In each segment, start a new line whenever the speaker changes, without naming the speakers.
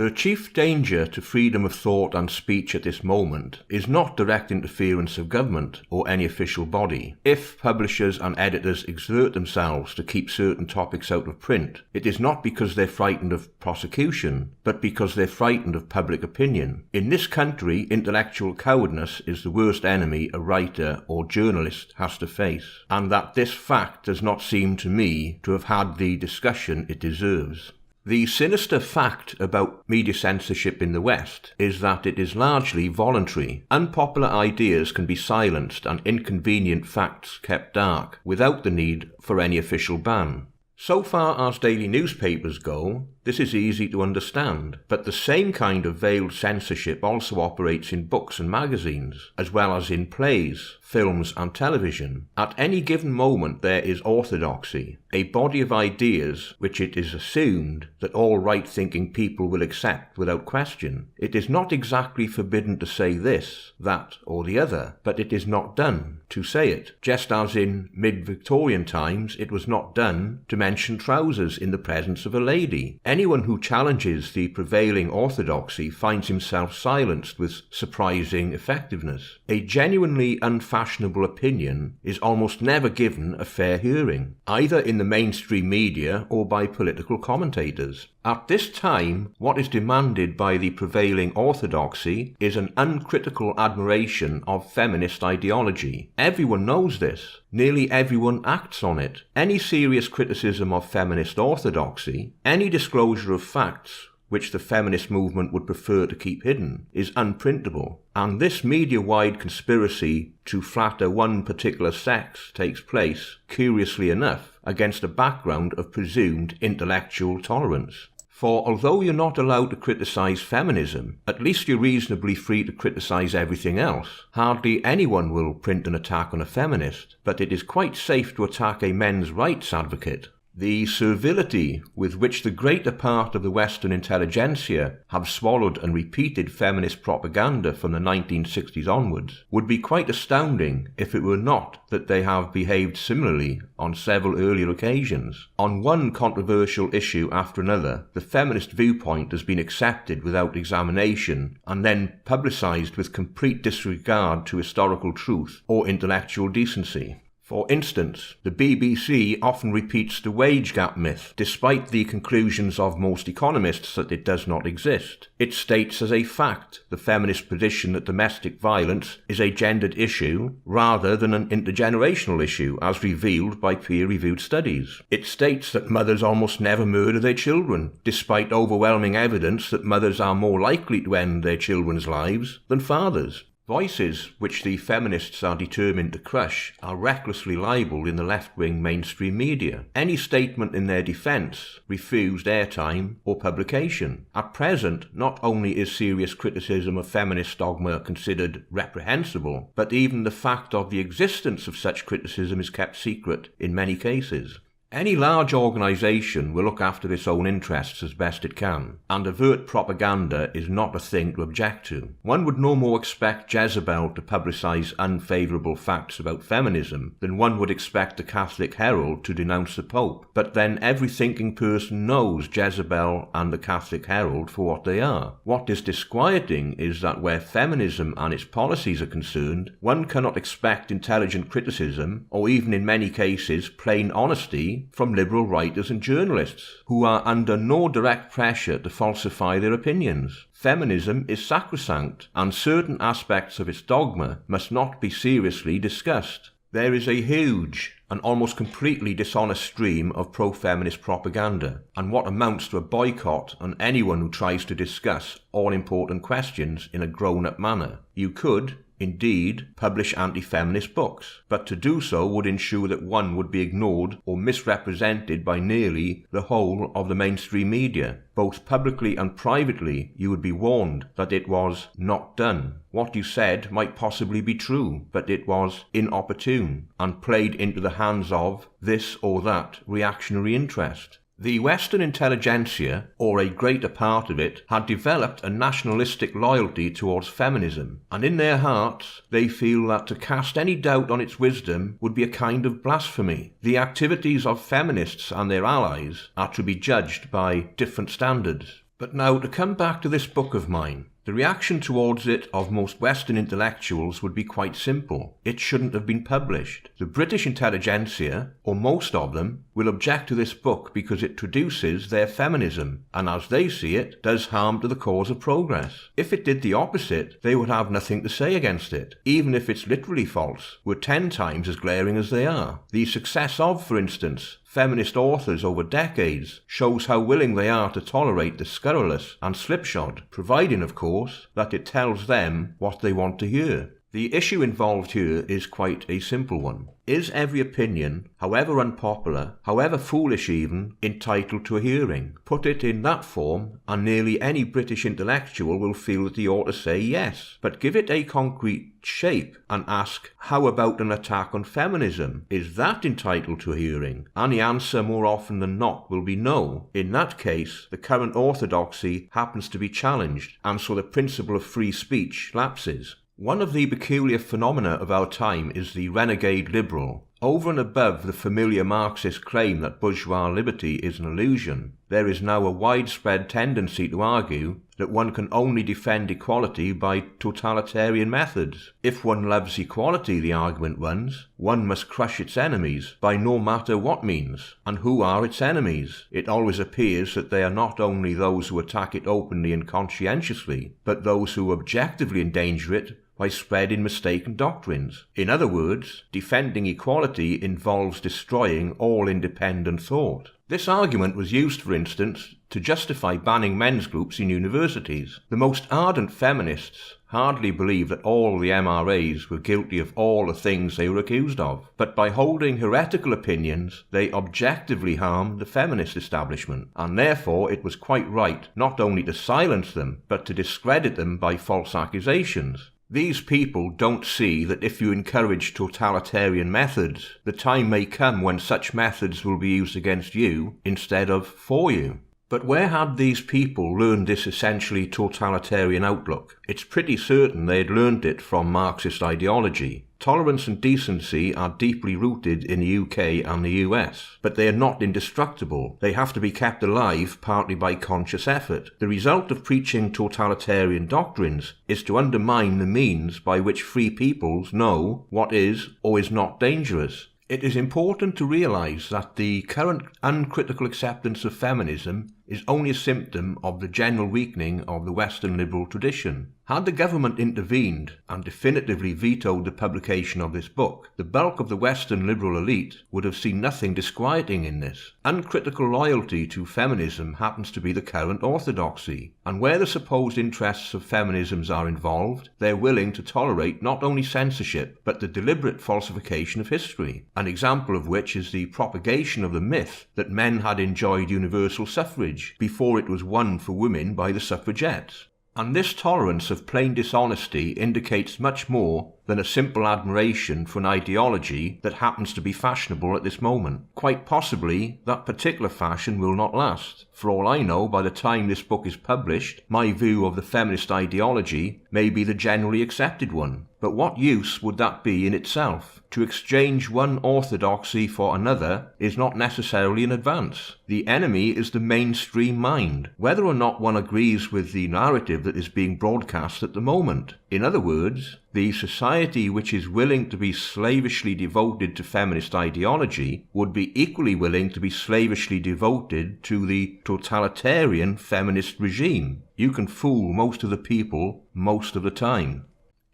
The chief danger to freedom of thought and speech at this moment is not direct interference of government or any official body. If publishers and editors exert themselves to keep certain topics out of print, it is not because they're frightened of prosecution, but because they're frightened of public opinion. In this country, intellectual cowardice is the worst enemy a writer or journalist has to face, and that this fact does not seem to me to have had the discussion it deserves. The sinister fact about media censorship in the West is that it is largely voluntary. Unpopular ideas can be silenced and inconvenient facts kept dark without the need for any official ban. So far as daily newspapers go, this is easy to understand, but the same kind of veiled censorship also operates in books and magazines, as well as in plays, films and television. At any given moment there is orthodoxy, a body of ideas which it is assumed that all right-thinking people will accept without question. It is not exactly forbidden to say this, that or the other, but it is not done to say it, just as in mid-Victorian times it was not done to mention trousers in the presence of a lady. Anyone who challenges the prevailing orthodoxy finds himself silenced with surprising effectiveness. A genuinely unfashionable opinion is almost never given a fair hearing, either in the mainstream media or by political commentators. At this time, what is demanded by the prevailing orthodoxy is an uncritical admiration of feminist ideology. Everyone knows this. Nearly everyone acts on it. Any serious criticism of feminist orthodoxy, any disclosure of facts which the feminist movement would prefer to keep hidden, is unprintable. And this media-wide conspiracy to flatter one particular sex takes place, curiously enough, against a background of presumed intellectual tolerance. For although you're not allowed to criticise feminism, at least you're reasonably free to criticise everything else. Hardly anyone will print an attack on a feminist, but it is quite safe to attack a men's rights advocate. The servility with which the greater part of the Western intelligentsia have swallowed and repeated feminist propaganda from the 1960s onwards would be quite astounding if it were not that they have behaved similarly on several earlier occasions. On one controversial issue after another, the feminist viewpoint has been accepted without examination and then publicised with complete disregard to historical truth or intellectual decency. For instance, the BBC often repeats the wage gap myth, despite the conclusions of most economists that it does not exist. It states as a fact the feminist position that domestic violence is a gendered issue rather than an intergenerational issue, as revealed by peer-reviewed studies. It states that mothers almost never murder their children, despite overwhelming evidence that mothers are more likely to end their children's lives than fathers. Voices which the feminists are determined to crush are recklessly libelled in the left-wing mainstream media. Any statement in their defence refused airtime or publication. At present, not only is serious criticism of feminist dogma considered reprehensible, but even the fact of the existence of such criticism is kept secret in many cases. Any large organisation will look after its own interests as best it can, and overt propaganda is not a thing to object to. One would no more expect Jezebel to publicise unfavourable facts about feminism than one would expect the Catholic Herald to denounce the Pope, but then every thinking person knows Jezebel and the Catholic Herald for what they are. What is disquieting is that where feminism and its policies are concerned, one cannot expect intelligent criticism, or even in many cases plain honesty, from liberal writers and journalists, who are under no direct pressure to falsify their opinions. Feminism is sacrosanct, and certain aspects of its dogma must not be seriously discussed. There is a huge and almost completely dishonest stream of pro-feminist propaganda, and what amounts to a boycott on anyone who tries to discuss all-important questions in a grown-up manner. You could, indeed, publish anti-feminist books, but to do so would ensure that one would be ignored or misrepresented by nearly the whole of the mainstream media. Both publicly and privately, you would be warned that it was not done. What you said might possibly be true, but it was inopportune and played into the hands of this or that reactionary interest. The Western intelligentsia, or a greater part of it, had developed a nationalistic loyalty towards feminism, and in their hearts they feel that to cast any doubt on its wisdom would be a kind of blasphemy. The activities of feminists and their allies are to be judged by different standards. But now, to come back to this book of mine, the reaction towards it of most Western intellectuals would be quite simple. It shouldn't have been published. The British intelligentsia, or most of them, will object to this book because it traduces their feminism, and as they see it, does harm to the cause of progress. If it did the opposite, they would have nothing to say against it, even if its literally faults were 10 times as glaring as they are. The success of, for instance, feminist authors over decades shows how willing they are to tolerate the scurrilous and slipshod, providing, of course, that it tells them what they want to hear. The issue involved here is quite a simple one. Is every opinion, however unpopular, however foolish even, entitled to a hearing? Put it in that form, and nearly any British intellectual will feel that he ought to say yes. But give it a concrete shape and ask, how about an attack on feminism? Is that entitled to a hearing? And the answer more often than not will be no. In that case, the current orthodoxy happens to be challenged, and so the principle of free speech lapses. One of the peculiar phenomena of our time is the renegade liberal. Over and above the familiar Marxist claim that bourgeois liberty is an illusion, there is now a widespread tendency to argue that one can only defend equality by totalitarian methods. If one loves equality, the argument runs, one must crush its enemies by no matter what means. And who are its enemies? It always appears that they are not only those who attack it openly and conscientiously, but those who objectively endanger it by spreading mistaken doctrines. In other words, defending equality involves destroying all independent thought. This argument was used, for instance, to justify banning men's groups in universities. The most ardent feminists hardly believe that all the MRAs were guilty of all the things they were accused of, but by holding heretical opinions, they objectively harmed the feminist establishment, and therefore it was quite right not only to silence them, but to discredit them by false accusations. These people don't see that if you encourage totalitarian methods, the time may come when such methods will be used against you instead of for you. But where had these people learned this essentially totalitarian outlook? It's pretty certain they had learned it from Marxist ideology. Tolerance and decency are deeply rooted in the UK and the US, but they are not indestructible. They have to be kept alive partly by conscious effort. The result of preaching totalitarian doctrines is to undermine the means by which free peoples know what is or is not dangerous. It is important to realise that the current uncritical acceptance of feminism is only a symptom of the general weakening of the Western liberal tradition. Had the government intervened and definitively vetoed the publication of this book, the bulk of the Western liberal elite would have seen nothing disquieting in this. Uncritical loyalty to feminism happens to be the current orthodoxy, and where the supposed interests of feminisms are involved, they are willing to tolerate not only censorship, but the deliberate falsification of history, an example of which is the propagation of the myth that men had enjoyed universal suffrage before it was won for women by the suffragettes. And this tolerance of plain dishonesty indicates much more than a simple admiration for an ideology that happens to be fashionable at this moment. Quite possibly, that particular fashion will not last. For all I know, by the time this book is published, my view of the feminist ideology may be the generally accepted one. But what use would that be in itself? To exchange one orthodoxy for another is not necessarily an advance. The enemy is the mainstream mind, whether or not one agrees with the narrative that is being broadcast at the moment. In other words, the society which is willing to be slavishly devoted to feminist ideology would be equally willing to be slavishly devoted to the totalitarian feminist regime. You can fool most of the people most of the time.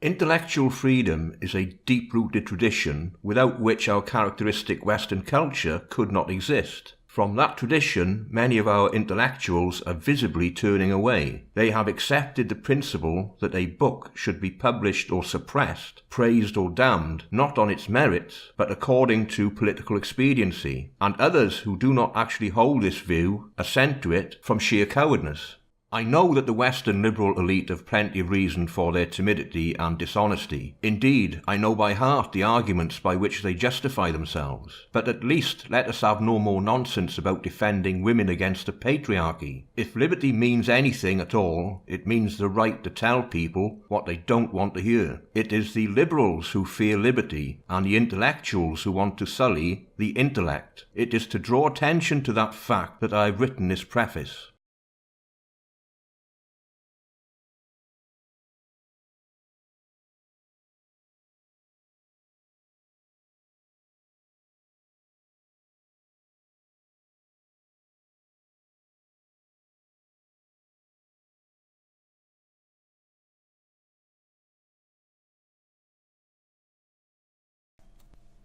Intellectual freedom is a deep-rooted tradition without which our characteristic Western culture could not exist. From that tradition, many of our intellectuals are visibly turning away. They have accepted the principle that a book should be published or suppressed, praised or damned, not on its merits, but according to political expediency, and others who do not actually hold this view assent to it from sheer cowardness. I know that the Western liberal elite have plenty of reason for their timidity and dishonesty. Indeed, I know by heart the arguments by which they justify themselves. But at least let us have no more nonsense about defending women against the patriarchy. If liberty means anything at all, it means the right to tell people what they don't want to hear. It is the liberals who fear liberty, and the intellectuals who want to sully the intellect. It is to draw attention to that fact that I have written this preface.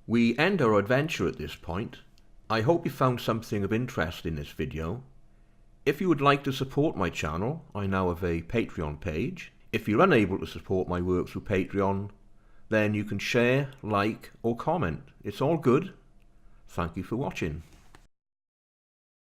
We end our adventure at this point. I hope you found something of interest in this video. If you would like to support my channel, I now have a Patreon page. If you're unable to support my work through Patreon, then you can share, like, or comment. It's all good. Thank you for watching.